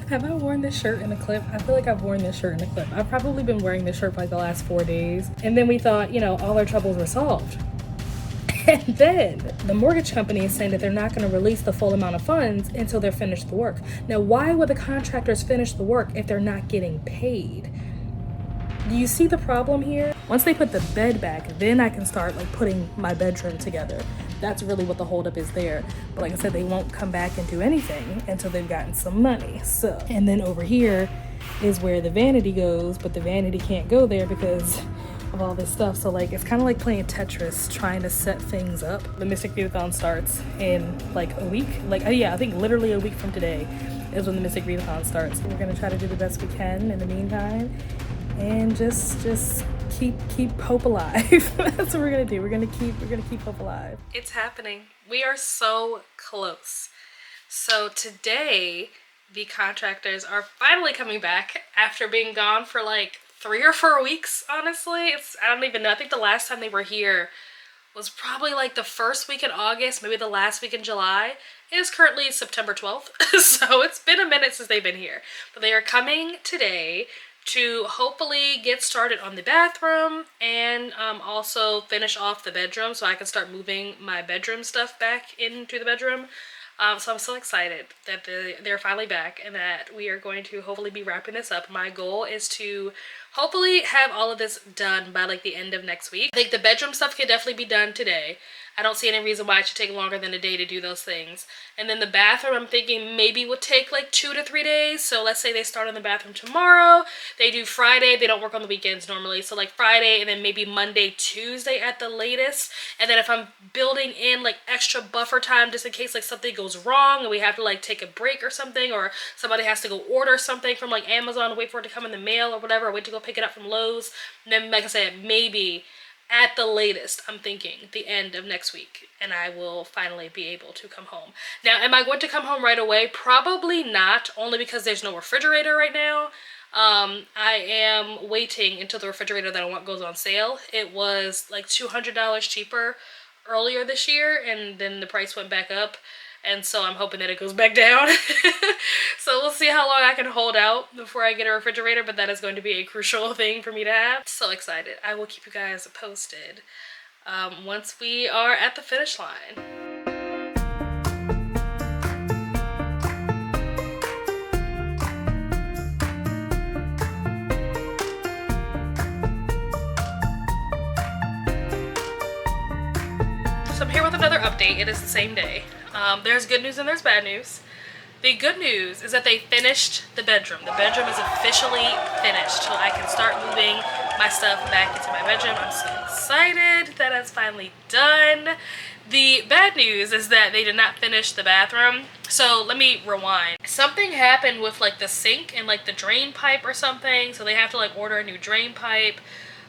Have I worn this shirt in a clip? I feel like I've worn this shirt in a clip. I've probably been wearing this shirt for like the last 4 days. And then we thought, you know, all our troubles were solved. And then the mortgage company is saying that they're not going to release the full amount of funds until they're finished the work. Now, why would the contractors finish the work if they're not getting paid? Do you see the problem here? Once they put the bed back, then I can start like putting my bedroom together. That's really what the holdup is there. But like I said, they won't come back and do anything until they've gotten some money. So, and then over here is where the vanity goes, but the vanity can't go there because of all this stuff. So like, it's kind of like playing Tetris, trying to set things up. The Mystic Readathon starts in like a week. Like, yeah, I think literally a week from today is when the Mystic Readathon starts. We're gonna try to do the best we can in the meantime. And just keep hope alive. That's what we're gonna do. We're gonna keep hope alive. It's happening. We are so close. So today, the contractors are finally coming back after being gone for like 3 or 4 weeks, honestly. I don't even know. I think the last time they were here was probably like the first week in August, maybe the last week in July. It is currently September 12th, so it's been a minute since they've been here. But they are coming today to hopefully get started on the bathroom and also finish off the bedroom so I can start moving my bedroom stuff back into the bedroom. So I'm so excited that they're finally back and that we are going to hopefully be wrapping this up. My goal is to hopefully have all of this done by like the end of next week. I think the bedroom stuff can definitely be done today. I don't see any reason why it should take longer than a day to do those things. And then the bathroom, I'm thinking maybe would take like 2 to 3 days. So let's say they start on the bathroom tomorrow. They do Friday. They don't work on the weekends normally. So like Friday and then maybe Monday, Tuesday at the latest. And then if I'm building in like extra buffer time just in case like something goes wrong and we have to like take a break or something, or somebody has to go order something from like Amazon, wait for it to come in the mail or whatever, or wait to go pick it up from Lowe's. And then like I said, maybe at the latest, I'm thinking the end of next week, and I will finally be able to come home. Now, am I going to come home right away? Probably not, only because there's no refrigerator right now. I am waiting until the refrigerator that I want goes on sale. It was like $200 cheaper earlier this year, and then the price went back up. And so I'm hoping that it goes back down. So we'll see how long I can hold out before I get a refrigerator, but that is going to be a crucial thing for me to have. So excited. I will keep you guys posted once we are at the finish line. So I'm here with another update. It is the same day. There's good news and there's bad news. The good news is that they finished the bedroom. The bedroom is officially finished, so I can start moving my stuff back into my bedroom. I'm so excited that it's finally done. The bad news is that they did not finish the bathroom. So let me rewind. Something happened with like the sink and like the drain pipe or something, so they have to like order a new drain pipe.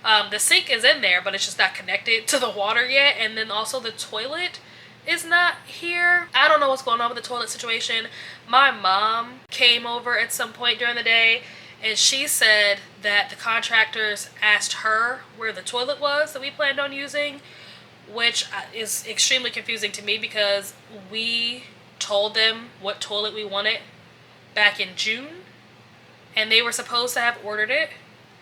The sink is in there, but it's just not connected to the water yet. And then also the toilet is not here. I don't know what's going on with the toilet situation. My mom came over at some point during the day and she said that the contractors asked her where the toilet was that we planned on using, which is extremely confusing to me because we told them what toilet we wanted back in June and they were supposed to have ordered it.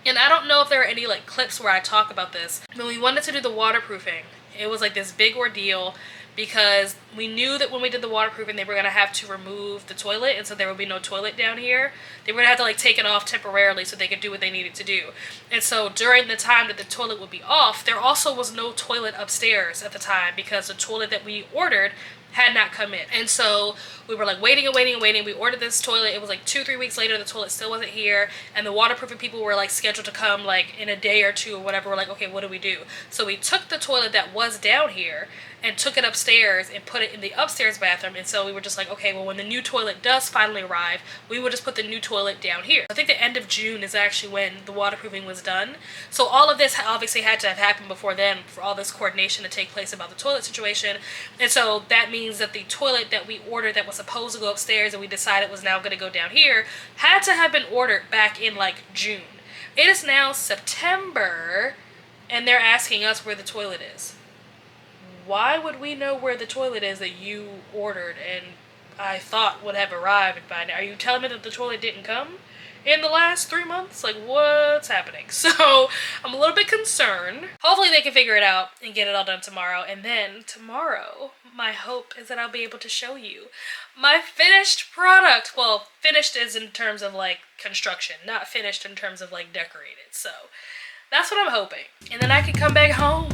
And I don't know if there are any like clips where I talk about this. When we wanted to do the waterproofing, it was like this big ordeal because we knew that when we did the waterproofing, they were going to have to remove the toilet, and so there would be no toilet down here. They were going to have to like take it off temporarily so they could do what they needed to do. And so during the time that the toilet would be off, there also was no toilet upstairs at the time because the toilet that we ordered had not come in. And so we were like waiting and waiting and waiting. We ordered this toilet. It was like 2-3 weeks later, the toilet still wasn't here. And the waterproofing people were like scheduled to come like in a day or two or whatever. We're like, okay, what do we do? So we took the toilet that was down here and took it upstairs and put it in the upstairs bathroom. And so we were just like, okay, well, when the new toilet does finally arrive, we will just put the new toilet down here. I think the end of June is actually when the waterproofing was done. So all of this obviously had to have happened before then for all this coordination to take place about the toilet situation. And so that means that the toilet that we ordered that was supposed to go upstairs and we decided was now going to go down here had to have been ordered back in like June. It is now September and they're asking us where the toilet is. Why would we know where the toilet is that you ordered and I thought would have arrived by now. Are you telling me that the toilet didn't come in the last 3 months? Like, what's happening? So I'm a little bit concerned. Hopefully they can figure it out and get it all done tomorrow. And then tomorrow, my hope is that I'll be able to show you my finished product. Well, finished is in terms of like construction, not finished in terms of like decorated. So that's what I'm hoping. And then I can come back home.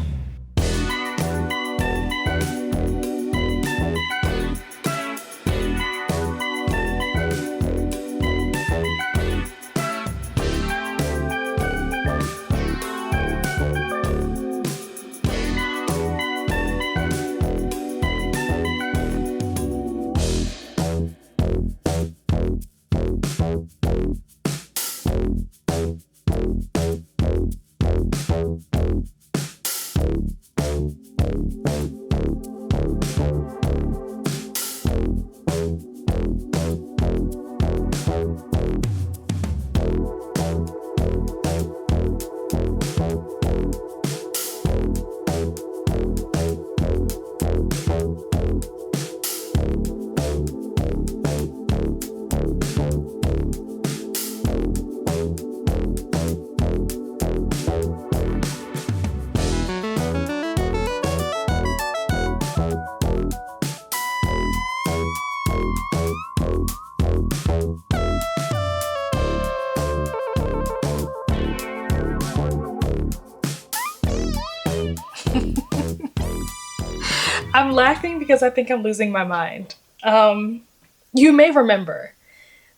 I'm laughing because I think I'm losing my mind. You may remember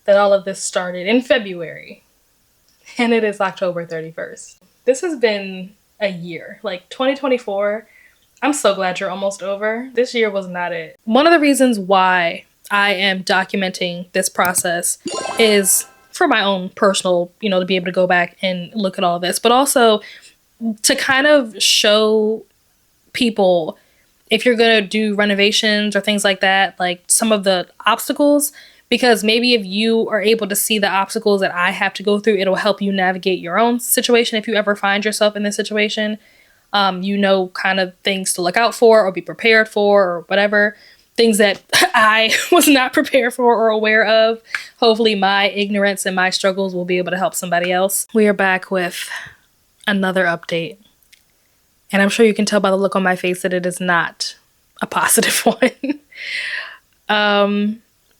that all of this started in February, and it is October 31st. This has been a year, like 2024. I'm so glad you're almost over. This year was not it. One of the reasons why I am documenting this process is for my own personal, to be able to go back and look at all of this, but also to kind of show people, if you're going to do renovations or things like that, like some of the obstacles, because maybe if you are able to see the obstacles that I have to go through, it'll help you navigate your own situation. If you ever find yourself in this situation, kind of things to look out for or be prepared for or whatever, things that I was not prepared for or aware of. Hopefully my ignorance and my struggles will be able to help somebody else. We are back with another update. And I'm sure you can tell by the look on my face that it is not a positive one.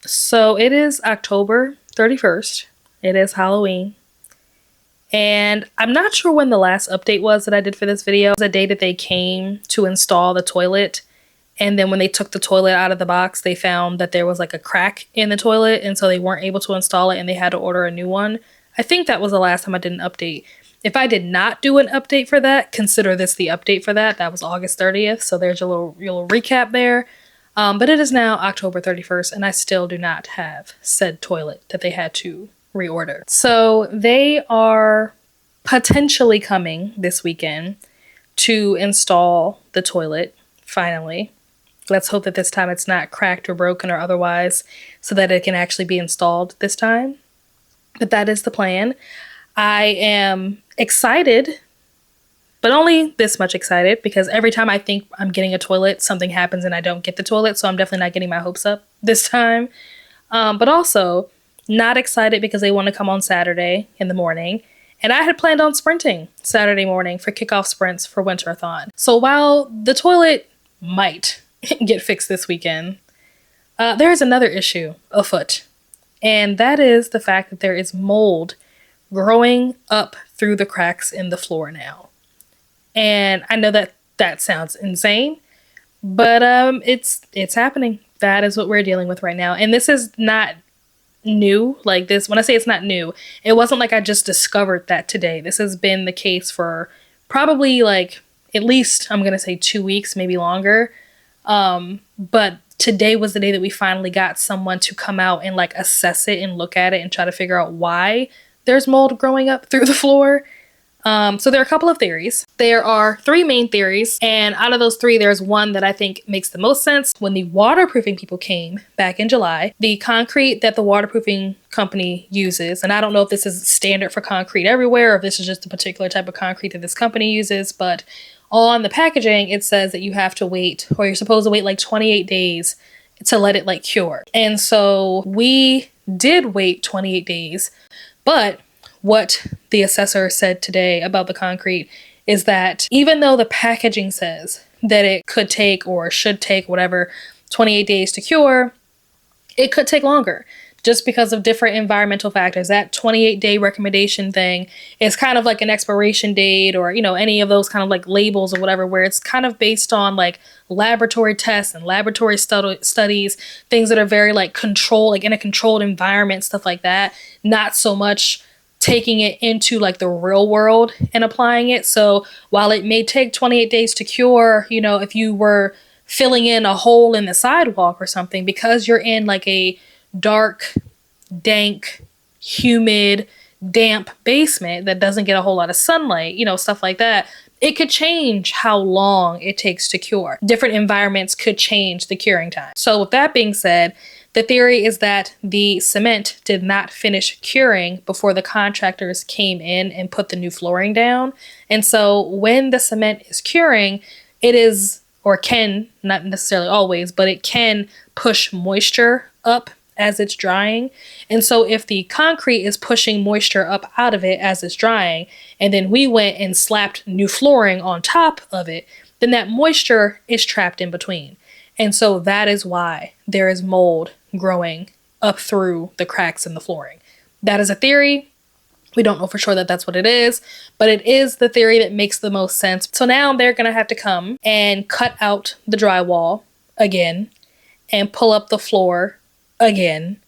So it is October 31st. It is Halloween. And I'm not sure when the last update was that I did for this video. It was the day that they came to install the toilet. And then when they took the toilet out of the box, they found that there was like a crack in the toilet. And so they weren't able to install it and they had to order a new one. I think that was the last time I did an update. If I did not do an update for that, consider this the update for that. That was August 30th. So there's your little recap there. But it is now October 31st and I still do not have said toilet that they had to reorder. So they are potentially coming this weekend to install the toilet, finally. Let's hope that this time it's not cracked or broken or otherwise so that it can actually be installed this time. But that is the plan. I am excited, but only this much excited because every time I think I'm getting a toilet, something happens and I don't get the toilet. So I'm definitely not getting my hopes up this time. But also not excited because they want to come on Saturday in the morning. And I had planned on sprinting Saturday morning for kickoff sprints for Winter-a-thon. So while the toilet might get fixed this weekend, there is another issue afoot. And that is the fact that there is mold growing up through the cracks in the floor now. And I know that sounds insane, but it's happening. That is what we're dealing with right now. And this is not new. Like this, when I say it's not new, it wasn't like I just discovered that today. This has been the case for probably like at least, I'm going to say 2 weeks, maybe longer. But today was the day that we finally got someone to come out and like assess it and look at it and try to figure out why there's mold growing up through the floor. So there are a couple of theories. There are 3 main theories, and out of those 3, there's one that I think makes the most sense. When the waterproofing people came back in July, the concrete that the waterproofing company uses, and I don't know if this is standard for concrete everywhere or if this is just a particular type of concrete that this company uses, but on the packaging, it says that you have to wait, or you're supposed to wait like 28 days to let it like cure. And so we did wait 28 days, but what the assessor said today about the concrete is that even though the packaging says that it could take or should take whatever 28 days to cure, it could take longer just because of different environmental factors. That 28-day recommendation thing is kind of like an expiration date, or, you know, any of those kind of like labels or whatever, where it's kind of based on like laboratory tests and laboratory studies, things that are very like controlled, like in a controlled environment, stuff like that. Not so much taking it into like the real world and applying it. So while it may take 28 days to cure, you know, if you were filling in a hole in the sidewalk or something, because you're in like a dark, dank, humid, damp basement that doesn't get a whole lot of sunlight, you know, stuff like that, it could change how long it takes to cure. Different environments could change the curing time. So with that being said, the theory is that the cement did not finish curing before the contractors came in and put the new flooring down. And so when the cement is curing, it is, or can, not necessarily always, but it can push moisture up as it's drying. And so if the concrete is pushing moisture up out of it as it's drying, and then we went and slapped new flooring on top of it, then that moisture is trapped in between. And so that is why there is mold growing up through the cracks in the flooring. That is a theory. We don't know for sure that that's what it is, but it is the theory that makes the most sense. So now they're going to have to come and cut out the drywall again and pull up the floor again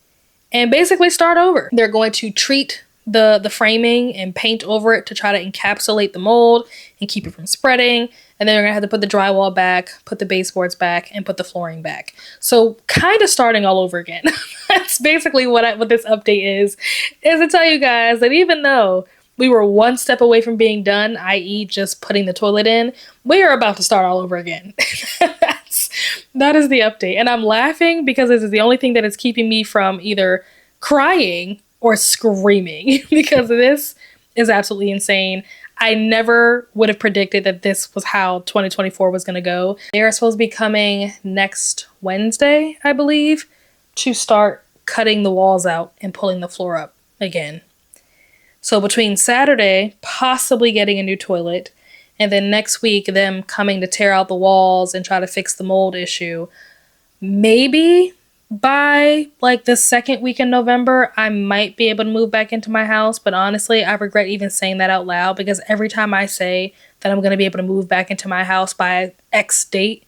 and basically start over. They're going to treat the framing and paint over it to try to encapsulate the mold and keep it from spreading. And then they're gonna have to put the drywall back, put the baseboards back, and put the flooring back. So kind of starting all over again. That's basically what this update is to tell you guys that even though we were one step away from being done, i.e. just putting the toilet in, we are about to start all over again. That is the update. And I'm laughing because this is the only thing that is keeping me from either crying or screaming because this is absolutely insane. I never would have predicted that this was how 2024 was going to go. They are supposed to be coming next Wednesday, I believe, to start cutting the walls out and pulling the floor up again. So between Saturday, possibly getting a new toilet, and then next week, them coming to tear out the walls and try to fix the mold issue, maybe by like the second week in November, I might be able to move back into my house. But honestly, I regret even saying that out loud because every time I say that I'm going to be able to move back into my house by X date,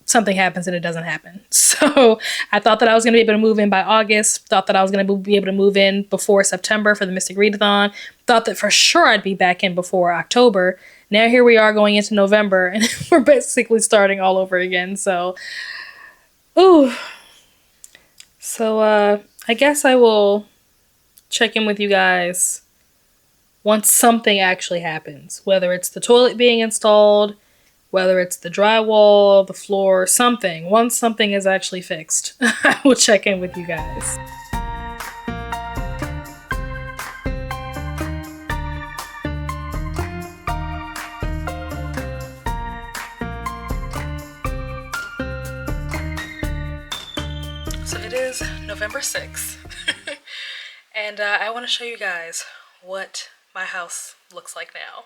something happens and it doesn't happen. So I thought that I was going to be able to move in by August, thought that I was going to be able to move in before September for the Mystic Readathon, thought that for sure I'd be back in before October. Now here we are going into November and we're basically starting all over again. So, ooh. So, I guess I will check in with you guys once something actually happens, whether it's the toilet being installed, whether it's the drywall, the floor, something. Once something is actually fixed, I will check in with you guys. So it is November 6th, and I want to show you guys what my house looks like now.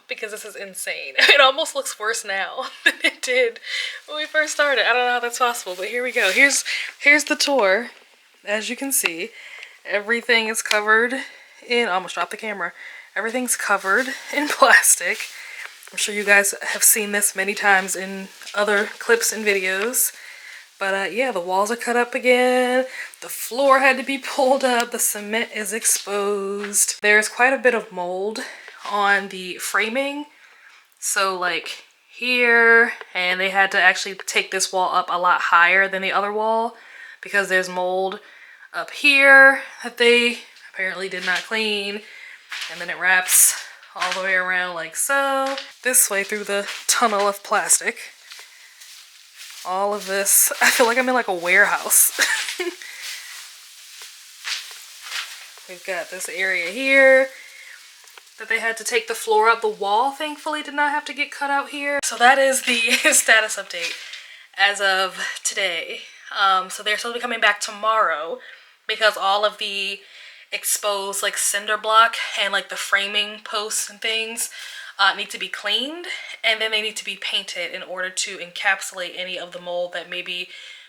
Because this is insane. It almost looks worse now than it did when we first started. I don't know how that's possible, but here we go. Here's the tour. As you can see, everything is covered in, almost dropped the camera. Everything's covered in plastic. I'm sure you guys have seen this many times in other clips and videos. But yeah, the walls are cut up again. The floor had to be pulled up. The cement is exposed. There's quite a bit of mold on the framing. So like here, and they had to actually take this wall up a lot higher than the other wall because there's mold up here that they apparently did not clean. And then it wraps all the way around like so. This way through the tunnel of plastic. All of this, I feel like I'm in like a warehouse. We've got this area here that they had to take the floor up. The wall, thankfully, did not have to get cut out here. So that is the status update as of today. So they're supposed to be coming back tomorrow because all of the exposed like cinder block and like the framing posts and things need to be cleaned, and then they need to be painted in order to encapsulate any of the mold that maybe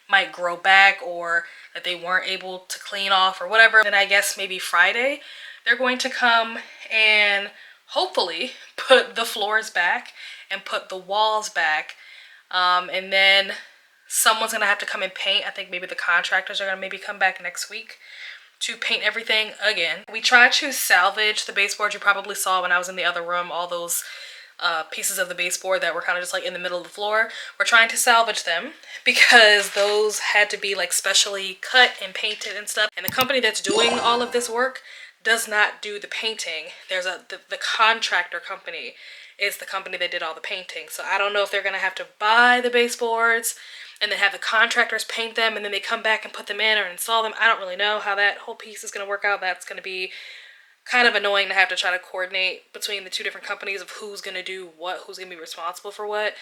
might grow back or that they weren't able to clean off or whatever. And I guess maybe Friday they're going to come and hopefully put the floors back and put the walls back, and then someone's gonna have to come and paint. I think maybe the contractors are gonna maybe come back next week to paint everything again. We tried to salvage the baseboards. You probably saw when I was in the other room, all those pieces of the baseboard that were kind of just like in the middle of the floor. We're trying to salvage them because those had to be like specially cut and painted and stuff. And the company that's doing all of this work does not do the painting. There's the contractor company is the company that did all the painting. So I don't know if they're gonna have to buy the baseboards and then have the contractors paint them and then they come back and put them in or install them. I don't really know how that whole piece is going to work out. That's going to be kind of annoying to have to try to coordinate between the two different companies of who's going to do what, who's going to be responsible for what.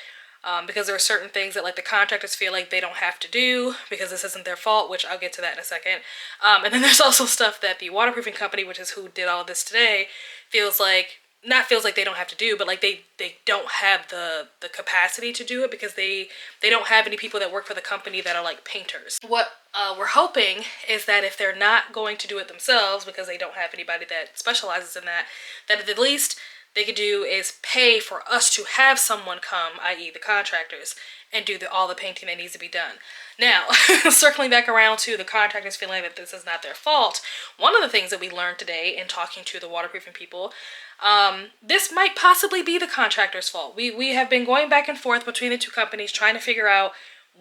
Because there are certain things that like the contractors feel like they don't have to do because this isn't their fault, which I'll get to that in a second. And then there's also stuff that the waterproofing company, which is who did all of this today, feels like they don't have to do, but like they don't have the capacity to do it because they don't have any people that work for the company that are like painters. What we're hoping is that if they're not going to do it themselves because they don't have anybody that specializes in that at least they could do is pay for us to have someone come, i.e. the contractors, and do all the painting that needs to be done. Now, circling back around to the contractors feeling that this is not their fault, one of the things that we learned today in talking to the waterproofing people, this might possibly be the contractor's fault. We have been going back and forth between the two companies trying to figure out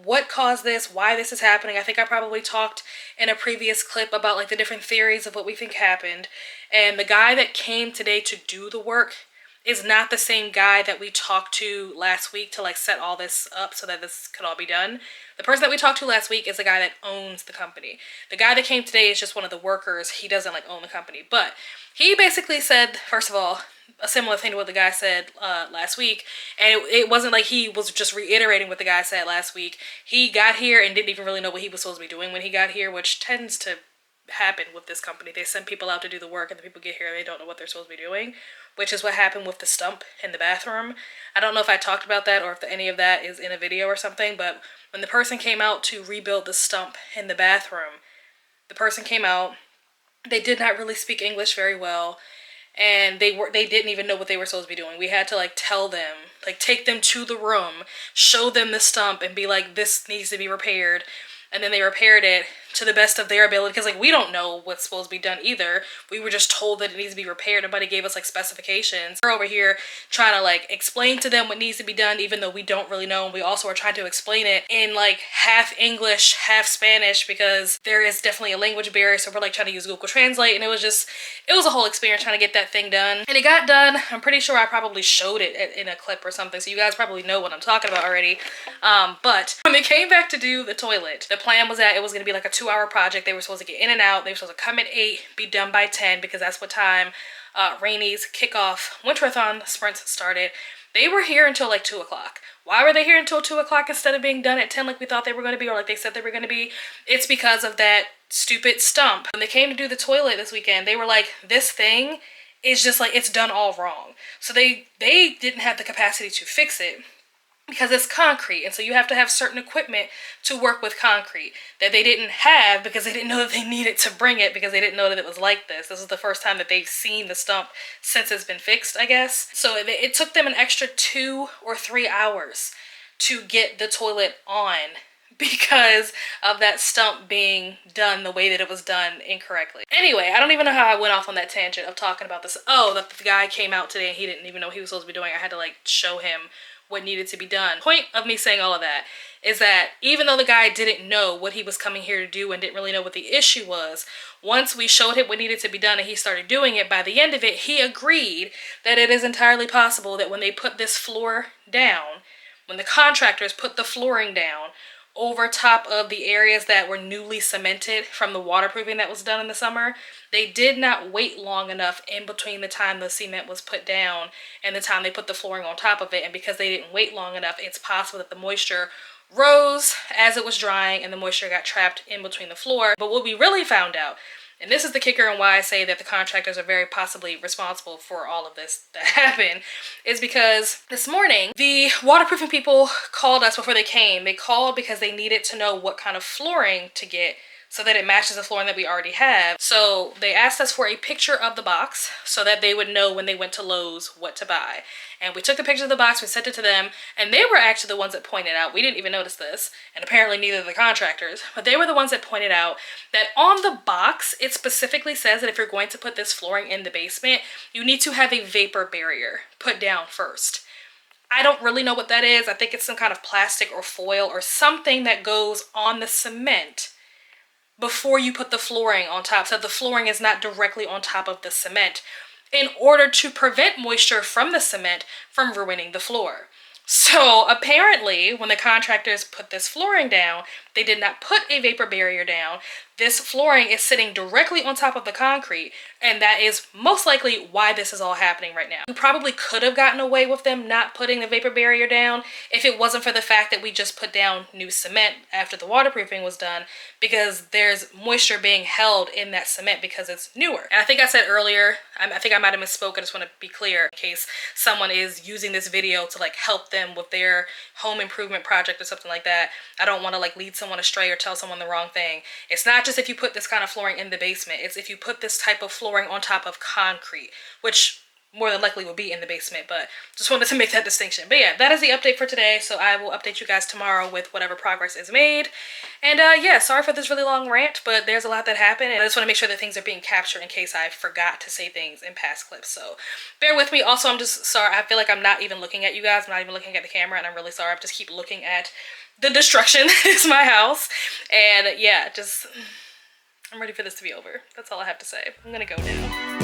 what caused this, why this is happening. I think I probably talked in a previous clip about like the different theories of what we think happened. And the guy that came today to do the work is not the same guy that we talked to last week to like set all this up so that this could all be done. The person that we talked to last week is the guy that owns the company. The guy that came today is just one of the workers. He doesn't like own the company, but he basically said, first of all, a similar thing to what the guy said last week. And it wasn't like he was just reiterating what the guy said last week. He got here and didn't even really know what he was supposed to be doing when he got here, which tends to happen with this company. They send people out to do the work and the people get here and they don't know what they're supposed to be doing, which is what happened with the stump in the bathroom. I don't know if I talked about that or if any of that is in a video or something, but when the person came out to rebuild the stump in the bathroom, the person came out, they did not really speak English very well, and they didn't even know what they were supposed to be doing. We had to like tell them, like take them to the room, show them the stump and be like, this needs to be repaired. And then they repaired it to the best of their ability because like we don't know what's supposed to be done either. We were just told that it needs to be repaired. Nobody gave us like specifications. We're over here trying to like explain to them what needs to be done even though we don't really know, and we also are trying to explain it in like half English, half Spanish because there is definitely a language barrier, so we're like trying to use Google Translate, and it was a whole experience trying to get that thing done. And it got done. I'm pretty sure I probably showed it in a clip or something, so you guys probably know what I'm talking about already. But when they came back to do the toilet, the plan was that it was going to be like a 2-hour project. They were supposed to get in and out. They were supposed to come at 8, be done by 10 because that's what time Rainey's kickoff Winter-a-thon sprints started. They were here until like 2 o'clock. Why were they here until 2 o'clock instead of being done at 10 like we thought they were going to be or like they said they were going to be? It's because of that stupid stump. When they came to do the toilet this weekend, they were like, this thing is just like, it's done all wrong. So they didn't have the capacity to fix it because it's concrete, and so you have to have certain equipment to work with concrete that they didn't have because they didn't know that they needed to bring it because they didn't know that it was like this. This is the first time that they've seen the stump since it's been fixed, I guess. So it took them an extra 2 or 3 hours to get the toilet on because of that stump being done the way that it was done incorrectly. Anyway, I don't even know how I went off on that tangent of talking about this. Oh, that the guy came out today and he didn't even know what he was supposed to be doing. I had to like show him what needed to be done. Point of me saying all of that is that even though the guy didn't know what he was coming here to do and didn't really know what the issue was, once we showed him what needed to be done and he started doing it, by the end of it, he agreed that it is entirely possible that when they put this floor down, when the contractors put the flooring down over top of the areas that were newly cemented from the waterproofing that was done in the summer, they did not wait long enough in between the time the cement was put down and the time they put the flooring on top of it. And because they didn't wait long enough, it's possible that the moisture rose as it was drying and the moisture got trapped in between the floor. But what we really found out, and this is the kicker and why I say that the contractors are very possibly responsible for all of this that happened, is because this morning the waterproofing people called us before they came. They called because they needed to know what kind of flooring to get so that it matches the flooring that we already have. So they asked us for a picture of the box so that they would know when they went to Lowe's what to buy. And we took the picture of the box, we sent it to them, and they were actually the ones that pointed out, we didn't even notice this, and apparently neither of the contractors, but they were the ones that pointed out that on the box, it specifically says that if you're going to put this flooring in the basement, you need to have a vapor barrier put down first. I don't really know what that is. I think it's some kind of plastic or foil or something that goes on the cement before you put the flooring on top, so the flooring is not directly on top of the cement, in order to prevent moisture from the cement from ruining the floor. So apparently when the contractors put this flooring down, they did not put a vapor barrier down. This flooring is sitting directly on top of the concrete, and that is most likely why this is all happening right now. We probably could have gotten away with them not putting the vapor barrier down if it wasn't for the fact that we just put down new cement after the waterproofing was done, because there's moisture being held in that cement because it's newer. And I think I said earlier, I think I might have misspoke, I just want to be clear in case someone is using this video to like help them with their home improvement project or something like that. I don't want to like lead someone astray or tell someone the wrong thing. It's not just if you put this kind of flooring in the basement, it's if you put this type of flooring on top of concrete, which more than likely will be in the basement, but just wanted to make that distinction. But yeah, that is the update for today, so I will update you guys tomorrow with whatever progress is made. And yeah, sorry for this really long rant, but there's a lot that happened, and I just want to make sure that things are being captured in case I forgot to say things in past clips, so bear with me. Also, I'm just sorry, I feel like I'm not even looking at you guys, I'm not even looking at the camera, and I'm really sorry. I just keep looking at the destruction that is my house, and yeah, just I'm ready for this to be over. That's all I have to say. I'm gonna go now.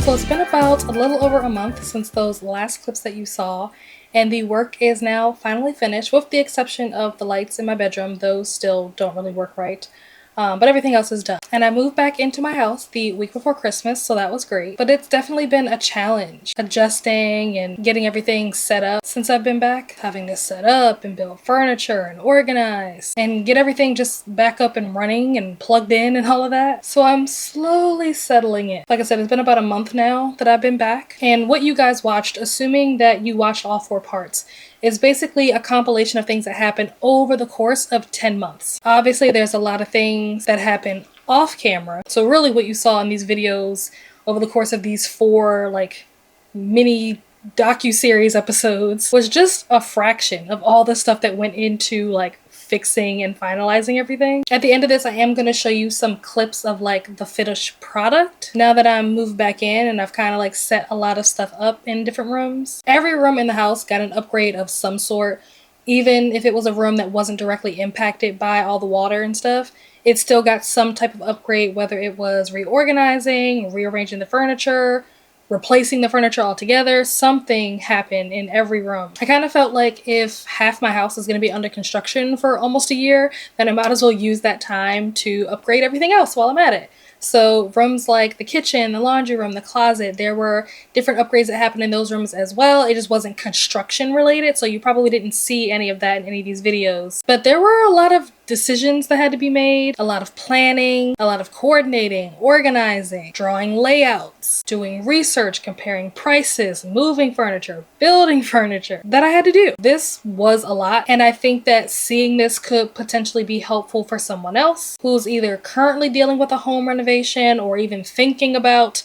So it's been about a little over a month since those last clips that you saw, and the work is now finally finished, with the exception of the lights in my bedroom. Those still don't really work right. But everything else is done. And I moved back into my house the week before Christmas, so that was great. But it's definitely been a challenge adjusting and getting everything set up since I've been back. Having to set up and build furniture and organize and get everything just back up and running and plugged in and all of that. So I'm slowly settling in. Like I said, it's been about a month now that I've been back. And what you guys watched, assuming that you watched all 4 parts, is basically a compilation of things that happened over the course of 10 months. Obviously, there's a lot of things that happen off camera. So really what you saw in these videos over the course of these 4 like mini docu-series episodes was just a fraction of all the stuff that went into like fixing and finalizing everything. At the end of this, I am going to show you some clips of like the finished product now that I'm moved back in and I've kind of like set a lot of stuff up in different rooms. Every room in the house got an upgrade of some sort. Even if it was a room that wasn't directly impacted by all the water and stuff, it still got some type of upgrade, whether it was reorganizing, rearranging the furniture, replacing the furniture altogether. Something happened in every room. I kind of felt like if half my house is going to be under construction for almost a year, then I might as well use that time to upgrade everything else while I'm at it. So rooms like the kitchen, the laundry room, the closet, there were different upgrades that happened in those rooms as well. It just wasn't construction related, so you probably didn't see any of that in any of these videos. But there were a lot of decisions that had to be made, a lot of planning, a lot of coordinating, organizing, drawing layouts, doing research, comparing prices, moving furniture, building furniture that I had to do. This was a lot, and I think that seeing this could potentially be helpful for someone else who's either currently dealing with a home renovation or even thinking about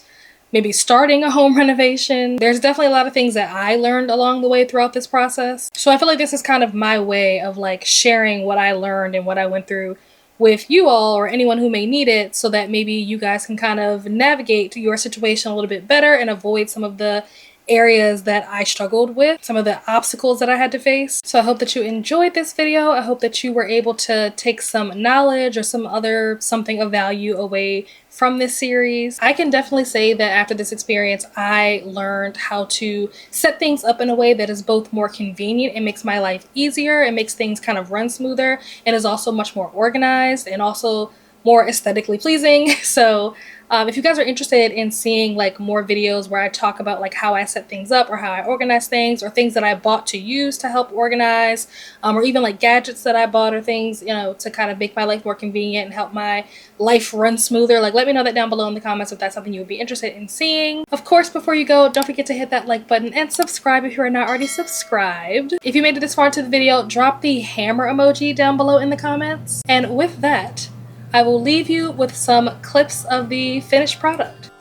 maybe starting a home renovation. There's definitely a lot of things that I learned along the way throughout this process. So I feel like this is kind of my way of like sharing what I learned and what I went through with you all or anyone who may need it, so that maybe you guys can kind of navigate your situation a little bit better and avoid some of the areas that I struggled with, some of the obstacles that I had to face. So I hope that you enjoyed this video. I hope that you were able to take some knowledge or something of value away from this series. I can definitely say that after this experience, I learned how to set things up in a way that is both more convenient and makes my life easier. It makes things kind of run smoother and is also much more organized and also more aesthetically pleasing. So if you guys are interested in seeing like more videos where I talk about like how I set things up or how I organize things, or things that I bought to use to help organize, or even like gadgets that I bought or things, you know, to kind of make my life more convenient and help my life run smoother, like let me know that down below in the comments if that's something you would be interested in seeing. Of course, before you go, don't forget to hit that like button and subscribe if you are not already subscribed. If you made it this far into the video, drop the hammer emoji down below in the comments. And with that, I will leave you with some clips of the finished product.